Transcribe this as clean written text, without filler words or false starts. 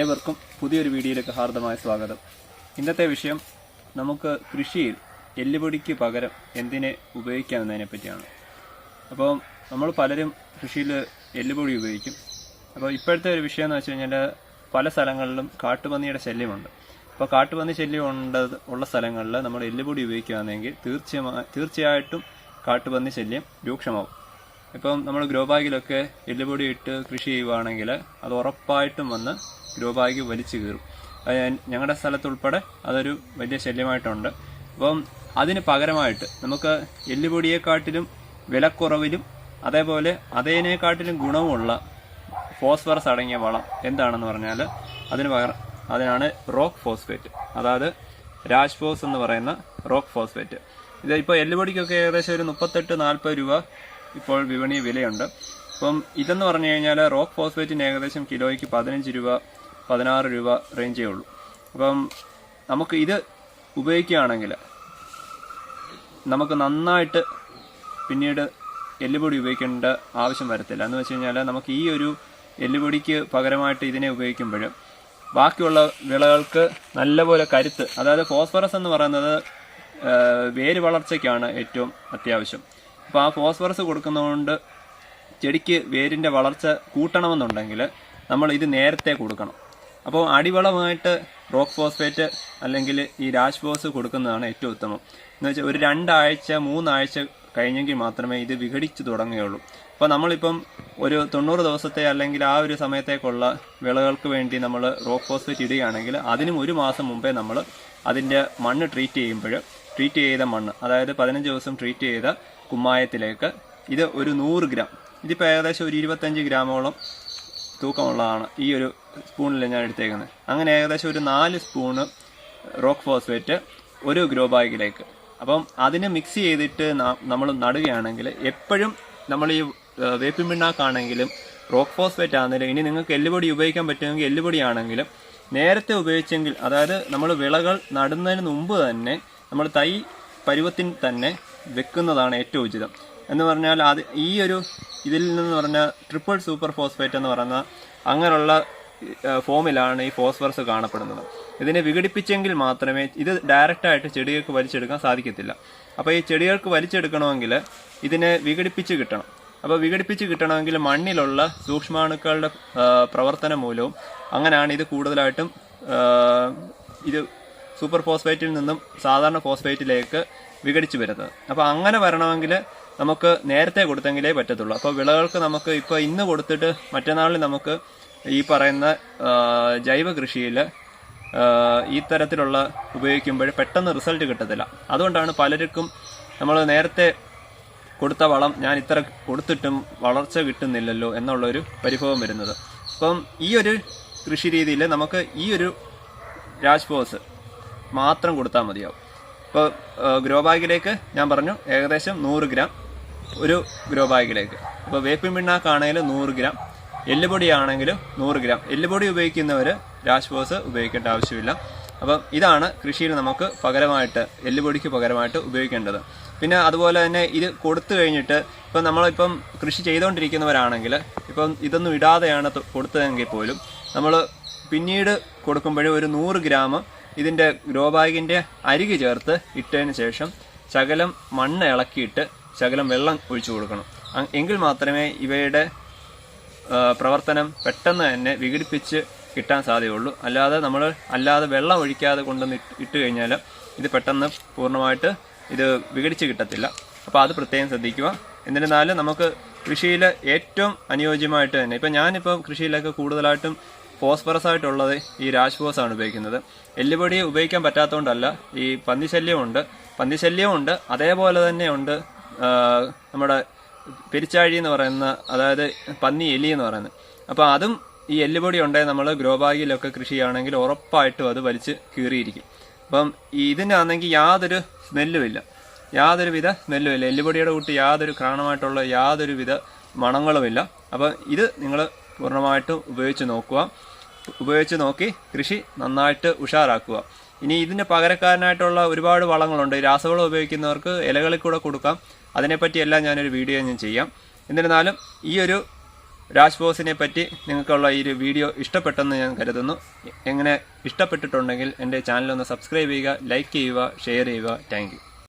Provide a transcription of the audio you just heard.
ഏവർക്കും പുതിയൊരു വീഡിയോയിലേക്ക് ഹാർദമായ സ്വാഗതം. ഇന്നത്തെ വിഷയം നമുക്ക് കൃഷിയിൽ എല്ലുപൊടിക്ക് പകരം എന്തിനെ ഉപയോഗിക്കാമെന്നതിനെ പറ്റിയാണ്. അപ്പോൾ നമ്മൾ പലരും കൃഷിയിൽ എല്ലുപൊടി ഉപയോഗിക്കും. അപ്പോൾ ഇപ്പോഴത്തെ ഒരു വിഷയം എന്ന് വെച്ച് കഴിഞ്ഞാൽ പല സ്ഥലങ്ങളിലും കാട്ടുപന്നിയുടെ ശല്യമുണ്ട്. അപ്പോൾ കാട്ടുപന്നി ശല്യം ഉള്ള സ്ഥലങ്ങളിൽ നമ്മൾ എല്ലുപൊടി ഉപയോഗിക്കുകയാണെങ്കിൽ തീർച്ചയായിട്ടും കാട്ടുപന്നി ശല്യം രൂക്ഷമാവും. ഇപ്പം നമ്മൾ ഗ്രോ ബാഗിലൊക്കെ എല്ലുപൊടി ഇട്ട് കൃഷി ചെയ്യുകയാണെങ്കിൽ അത് ഉറപ്പായിട്ടും വന്ന് ഗ്രോ ബാഗ് വലിച്ചു കീറും. ഞങ്ങളുടെ സ്ഥലത്തുൾപ്പെടെ അതൊരു വലിയ ശല്യമായിട്ടുണ്ട്. അപ്പം അതിന് പകരമായിട്ട് നമുക്ക് എല്ലുപൊടിയെക്കാട്ടിലും വിലക്കുറവിലും അതേപോലെ അതിനേക്കാട്ടിലും ഗുണമുള്ള ഫോസ്ഫറസ് അടങ്ങിയ വളം എന്താണെന്ന് പറഞ്ഞാൽ അതിനാണ് റോക്ക് ഫോസ്ഫേറ്റ്, അതായത് രാജ്ഫോസ് എന്ന് പറയുന്ന റോക്ക് ഫോസ്ഫേറ്റ്. ഇത് ഇപ്പോൾ എല്ലുപൊടിക്കൊക്കെ ഏകദേശം ഒരു 38-40 രൂപ ഇപ്പോൾ വിപണി വിലയുണ്ട്. അപ്പം ഇതെന്ന് പറഞ്ഞു കഴിഞ്ഞാൽ റോക്ക് ഫോസ്ഫേറ്റിന് ഏകദേശം കിലോയ്ക്ക് 15 രൂപ 16 രൂപ റേഞ്ചേ ഉള്ളൂ. അപ്പം നമുക്ക് ഇത് ഉപയോഗിക്കുകയാണെങ്കിൽ നമുക്ക് നന്നായിട്ട് പിന്നീട് എല്ലുപൊടി ഉപയോഗിക്കേണ്ട ആവശ്യം വരത്തില്ല. എന്ന് വെച്ച് കഴിഞ്ഞാൽ നമുക്ക് ഈ ഒരു എല്ലുപൊടിക്ക് പകരമായിട്ട് ഇതിനെ ഉപയോഗിക്കുമ്പോൾ ബാക്കിയുള്ള വിളകൾക്ക് നല്ലപോലെ കരുത്ത്, അതായത് ഫോസ്ഫറസ് എന്ന് പറയുന്നത് വേര് വളർച്ചയ്ക്കാണ് ഏറ്റവും അത്യാവശ്യം. അപ്പോൾ ആ ഫോസ്ഫറസ് കൊടുക്കുന്നതുകൊണ്ട് ചെടിക്ക് വേരിൻ്റെ വളർച്ച കൂട്ടണമെന്നുണ്ടെങ്കിൽ നമ്മൾ ഇത് നേരത്തെ കൊടുക്കണം. അപ്പോൾ അടിവളമായിട്ട് റോക്ക് ഫോസ്ഫേറ്റ് അല്ലെങ്കിൽ ഈ രാജ്ഫോസ് കൊടുക്കുന്നതാണ് ഏറ്റവും ഉത്തമം. എന്ന് വെച്ചാൽ ഒരു 2 ആഴ്ച 3 ആഴ്ച കഴിഞ്ഞെങ്കിൽ മാത്രമേ ഇത് വിഘടിച്ച് തുടങ്ങുകയുള്ളൂ. അപ്പോൾ നമ്മളിപ്പം ഒരു 90 ദിവസത്തെ അല്ലെങ്കിൽ ആ ഒരു സമയത്തേക്കുള്ള വിളകൾക്ക് വേണ്ടി നമ്മൾ റോക്ക് ഫോസ്ഫേറ്റ് ഇടുകയാണെങ്കിൽ അതിനും 1 മാസം മുമ്പേ നമ്മൾ അതിൻ്റെ മണ്ണ് ട്രീറ്റ് ചെയ്ത മണ്ണ്, അതായത് 15 ദിവസം ട്രീറ്റ് ചെയ്ത കുമ്മായത്തിലേക്ക് ഇത് ഒരു 100 ഗ്രാം, ഇതിപ്പോൾ ഏകദേശം ഒരു 25 ഗ്രാമോളം തൂക്കമുള്ളതാണ് ഈ ഒരു സ്പൂണിൽ ഞാൻ എടുത്തേക്കുന്നത്. അങ്ങനെ ഏകദേശം ഒരു 4 സ്പൂണ് റോക്ക് ഫോസ്ഫേറ്റ് ഒരു ഗ്രോ ബാഗിലേക്ക്. അപ്പം അതിന് മിക്സ് ചെയ്തിട്ട് നമ്മൾ നടുകയാണെങ്കിൽ എപ്പോഴും നമ്മൾ ഈ വേപ്പിൻ പിണ്ണാക്കാണെങ്കിലും റോക്ക് ഫോസ്ഫേറ്റ് ആണെങ്കിലും, ഇനി നിങ്ങൾക്ക് എല്ലുപൊടി ഉപയോഗിക്കാൻ പറ്റുമെങ്കിൽ എല്ലുപൊടി ആണെങ്കിലും നേരത്തെ ഉപയോഗിച്ചെങ്കിൽ, അതായത് നമ്മൾ വിളകൾ നടുന്നതിന് മുമ്പ് തന്നെ നമ്മൾ തൈ പരുവത്തിൽ തന്നെ വെക്കുന്നതാണ് ഏറ്റവും ഉചിതം. എന്ന് പറഞ്ഞാൽ ഈ ഒരു ഇതിൽ നിന്ന് പറഞ്ഞാൽ ട്രിപ്പിൾ സൂപ്പർ ഫോസ്ഫേറ്റ് എന്ന് പറയുന്ന അങ്ങനെയുള്ള ഫോമിലാണ് ഈ ഫോസ്ഫറസ് കാണപ്പെടുന്നത്. ഇതിനെ വിഘടിപ്പിച്ചെങ്കിൽ മാത്രമേ ഇത് ഡയറക്റ്റായിട്ട് ചെടികൾക്ക് വലിച്ചെടുക്കാൻ സാധിക്കത്തില്ല. അപ്പോൾ ഈ ചെടികൾക്ക് വലിച്ചെടുക്കണമെങ്കിൽ ഇതിനെ വിഘടിപ്പിച്ച് കിട്ടണം. അപ്പോൾ വിഘടിപ്പിച്ച് കിട്ടണമെങ്കിൽ മണ്ണിലുള്ള സൂക്ഷ്മാണുക്കളുടെ പ്രവർത്തനം മൂലവും അങ്ങനെയാണ് ഇത് കൂടുതലായിട്ടും ഇത് സൂപ്പർ ഫോസ്ഫേറ്റിൽ നിന്നും സാധാരണ ഫോസ്ഫേറ്റിലേക്ക് വിഘടിച്ച് വരുന്നത്. അപ്പോൾ അങ്ങനെ വരണമെങ്കിൽ നമുക്ക് നേരത്തെ കൊടുത്തെങ്കിലേ പറ്റത്തുള്ളൂ. അപ്പോൾ വിളകൾക്ക് നമുക്ക് ഇപ്പോൾ ഇന്ന് കൊടുത്തിട്ട് മറ്റന്നാളിൽ നമുക്ക് ഈ പറയുന്ന ജൈവ കൃഷിയിൽ ഈ തരത്തിലുള്ള ഉപയോഗിക്കുമ്പോൾ പെട്ടെന്ന് റിസൾട്ട് കിട്ടത്തില്ല. അതുകൊണ്ടാണ് പലർക്കും നമ്മൾ നേരത്തെ കൊടുത്ത വളം ഞാൻ ഇത്ര കൊടുത്തിട്ടും വളർച്ച കിട്ടുന്നില്ലല്ലോ എന്നുള്ളൊരു പരിഭവം വരുന്നത്. അപ്പം ഈ ഒരു കൃഷി രീതിയിൽ നമുക്ക് ഈ ഒരു രാജ്ഫോസ് മാത്രം കൊടുത്താൽ മതിയാവും. ഇപ്പോൾ ഗ്രോ ബാഗിലേക്ക് ഞാൻ പറഞ്ഞു ഏകദേശം 100 ഗ്രാം ഒരു ഗ്രോ ബാഗിലേക്ക്. ഇപ്പോൾ വേപ്പിൻ പിണ്ണാക്കാണെങ്കിലും 100 ഗ്രാം, എല്ലുപൊടി ആണെങ്കിലും 100 ഗ്രാം. എല്ലുപൊടി ഉപയോഗിക്കുന്നവർ രാജ്ഫോസ് ഉപയോഗിക്കേണ്ട ആവശ്യമില്ല. അപ്പം ഇതാണ് കൃഷിയിൽ നമുക്ക് പകരമായിട്ട് എല്ലുപൊടിക്ക് പകരമായിട്ട് ഉപയോഗിക്കേണ്ടത്. പിന്നെ അതുപോലെ തന്നെ ഇത് കൊടുത്തു കഴിഞ്ഞിട്ട് ഇപ്പം നമ്മളിപ്പം കൃഷി ചെയ്തുകൊണ്ടിരിക്കുന്നവരാണെങ്കിൽ ഇപ്പം ഇതൊന്നും ഇടാതെയാണ് കൊടുത്തതെങ്കിൽ പോലും നമ്മൾ പിന്നീട് കൊടുക്കുമ്പോഴേ ഒരു 100 ഗ്രാം ഇതിൻ്റെ ഗ്രോ ബാഗിൻ്റെ അരികെ ചേർത്ത് ഇട്ടതിന് ശേഷം ശകലം മണ്ണ് ഇളക്കിയിട്ട് ശകലം വെള്ളം ഒഴിച്ചു കൊടുക്കണം. എങ്കിൽ മാത്രമേ ഇവയുടെ പ്രവർത്തനം പെട്ടെന്ന് തന്നെ വിഘടിപ്പിച്ച് കിട്ടാൻ സാധ്യതയുള്ളൂ. അല്ലാതെ വെള്ളം ഒഴിക്കാതെ കൊണ്ടുവന്ന് ഇട്ട് കഴിഞ്ഞാൽ ഇത് പെട്ടെന്ന് പൂർണ്ണമായിട്ട് ഇത് വിഘടിച്ച് കിട്ടത്തില്ല. അപ്പോൾ അത് പ്രത്യേകം ശ്രദ്ധിക്കുക. എന്നിരുന്നാലും നമുക്ക് കൃഷിയിൽ ഏറ്റവും അനുയോജ്യമായിട്ട് തന്നെ ഇപ്പം ഞാനിപ്പം കൃഷിയിലൊക്കെ കൂടുതലായിട്ടും ഫോസ്ഫറസ് ആയിട്ടുള്ളത് ഈ രാജ്ഫോസ് ആണ് ഉപയോഗിക്കുന്നത്. എല്ലുപൊടി ഉപയോഗിക്കാൻ പറ്റാത്തതുകൊണ്ടല്ല, ഈ പന്നിശല്യമുണ്ട്. അതേപോലെ തന്നെ ഉണ്ട് നമ്മുടെ പെരിച്ചാഴി എന്ന് പറയുന്ന, അതായത് പന്നി എലി എന്ന് പറയുന്നത്. അപ്പോൾ അതും ഈ എല്ലുപൊടി ഉണ്ടെങ്കിൽ നമ്മൾ ഗ്രോ ബാഗിലൊക്കെ കൃഷി ചെയ്യുകയാണെങ്കിൽ ഉറപ്പായിട്ടും അത് വലിച്ച് കീറിയിരിക്കും. അപ്പം ഇതിനാണെങ്കിൽ യാതൊരുവിധ സ്മെല്ലുമില്ല. എല്ലുപൊടിയുടെ കൂട്ടി യാതൊരു ക്രാണമായിട്ടുള്ള യാതൊരുവിധ മണങ്ങളുമില്ല. അപ്പം ഇത് നിങ്ങൾ പൂർണ്ണമായിട്ടും ഉപയോഗിച്ച് നോക്കി കൃഷി നന്നായിട്ട് ഉഷാറാക്കുക. ഇനി ഇതിന് പകരക്കാരനായിട്ടുള്ള ഒരുപാട് വളങ്ങളുണ്ട്. രാസവളം ഉപയോഗിക്കുന്നവർക്ക് ഇലകളിൽ കൂടെ കൊടുക്കാം. അതിനെപ്പറ്റിയെല്ലാം ഞാനൊരു വീഡിയോ ചെയ്യാം. എന്നിരുന്നാലും ഈ ഒരു രാജ്ഫോസിനെ പറ്റി നിങ്ങൾക്കുള്ള ഈ ഒരു വീഡിയോ ഇഷ്ടപ്പെട്ടെന്ന് ഞാൻ കരുതുന്നു. എങ്ങനെ ഇഷ്ടപ്പെട്ടിട്ടുണ്ടെങ്കിൽ എൻ്റെ ചാനലൊന്ന് സബ്സ്ക്രൈബ് ചെയ്യുക, ലൈക്ക് ചെയ്യുക, ഷെയർ ചെയ്യുക. Thank you.